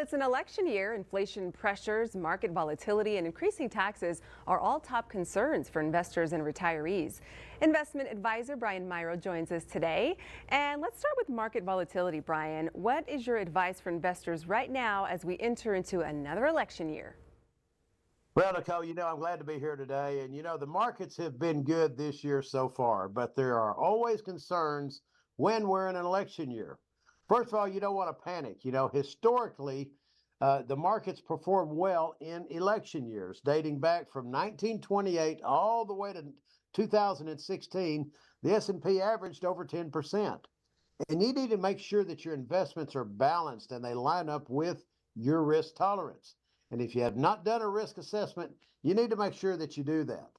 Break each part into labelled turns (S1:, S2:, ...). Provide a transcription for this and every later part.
S1: It's an election year. Inflation pressures, market volatility, and increasing taxes are all top concerns for investors and retirees. Investment advisor Brian Myro joins us today. And let's start with market volatility, Brian. What is your advice for investors right now as we enter into another election year?
S2: Well, Nicole, I'm glad to be here today. And, the markets have been good this year so far, but there are always concerns when we're in an election year. First of all, you don't want to panic. Historically, the markets perform well in election years, dating back from 1928 all the way to 2016. The S&P averaged over 10%. And you need to make sure that your investments are balanced and they line up with your risk tolerance. And if you have not done a risk assessment, you need to make sure that you do that.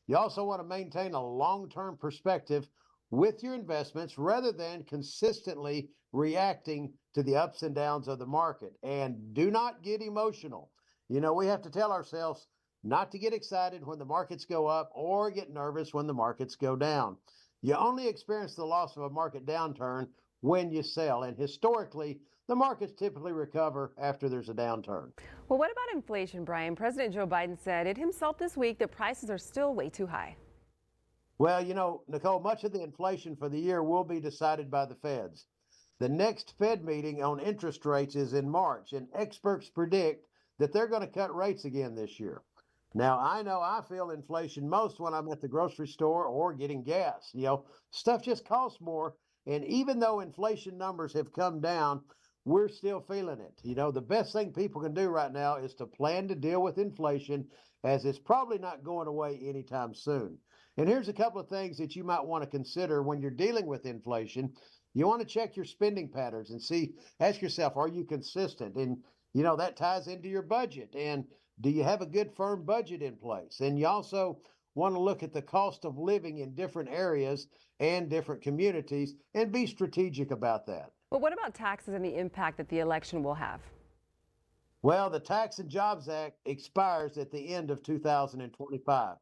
S2: You also want to maintain a long-term perspective with your investments rather than consistently reacting to the ups and downs of the market. And do not get emotional. We have to tell ourselves not to get excited when the markets go up or get nervous when the markets go down. You only experience the loss of a market downturn when you sell. And historically, the markets typically recover after there's a downturn.
S1: Well, what about inflation, Brian? President Joe Biden said it himself this week that prices are still way too high.
S2: Well, Nicole, much of the inflation for the year will be decided by the Feds. The next Fed meeting on interest rates is in March, and experts predict that they're going to cut rates again this year. Now, I know I feel inflation most when I'm at the grocery store or getting gas. Stuff just costs more. And even though inflation numbers have come down, we're still feeling it. The best thing people can do right now is to plan to deal with inflation, as it's probably not going away anytime soon. And here's a couple of things that you might want to consider when you're dealing with inflation. You want to check your spending patterns and ask yourself, are you consistent? And, that ties into your budget. And do you have a good firm budget in place? And you also want to look at the cost of living in different areas and different communities and be strategic about that.
S1: But what about taxes and the impact that the election will have?
S2: Well, the Tax and Jobs Act expires at the end of 2025,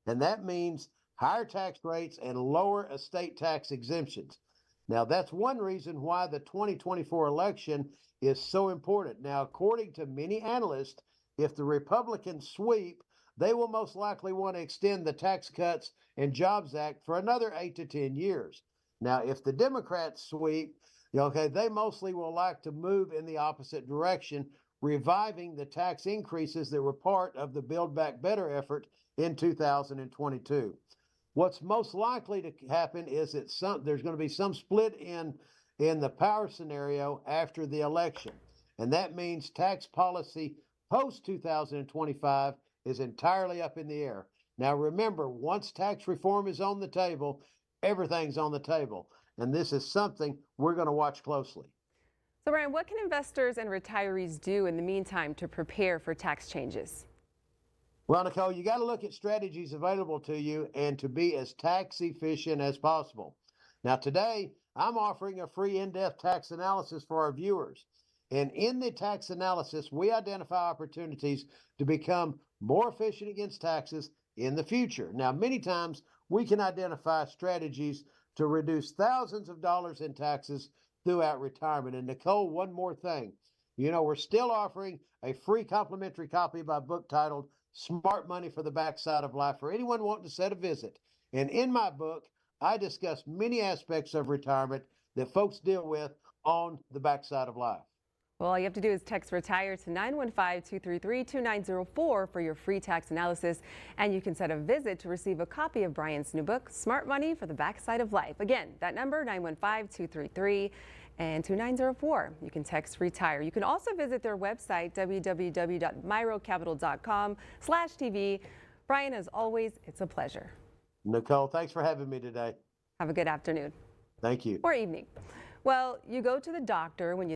S2: and that means higher tax rates and lower estate tax exemptions. Now, that's one reason why the 2024 election is so important. Now, according to many analysts, if the Republicans sweep, they will most likely want to extend the Tax Cuts and Jobs Act for another 8 to 10 years. Now, if the Democrats sweep, they mostly will like to move in the opposite direction, reviving the tax increases that were part of the Build Back Better effort in 2022. What's most likely to happen is that there's going to be some split in the power scenario after the election. And that means tax policy post 2025 is entirely up in the air. Now, remember, once tax reform is on the table, everything's on the table. And this is something we're going to watch closely.
S1: So, Brian, what can investors and retirees do in the meantime to prepare for tax changes?
S2: Well, Nicole, you got to look at strategies available to you and to be as tax efficient as possible. Now, today, I'm offering a free in-depth tax analysis for our viewers. And in the tax analysis, we identify opportunities to become more efficient against taxes in the future. Now, many times we can identify strategies to reduce thousands of dollars in taxes throughout retirement. And Nicole, one more thing. We're still offering a free complimentary copy of my book titled Smart Money for the Backside of Life for anyone wanting to set a visit. And in my book, I discuss many aspects of retirement that folks deal with on the backside of life.
S1: Well, all you have to do is text RETIRE to 915-233-2904 for your free tax analysis, and you can set a visit to receive a copy of Brian's new book, Smart Money for the Backside of Life. Again, that number, 915-233-2904. You can text RETIRE. You can also visit their website, www.myrocapital.com/TV. Brian, as always, it's a pleasure.
S2: Nicole, thanks for having me today.
S1: Have a good afternoon.
S2: Thank you.
S1: Or evening. Well, you go to the doctor when you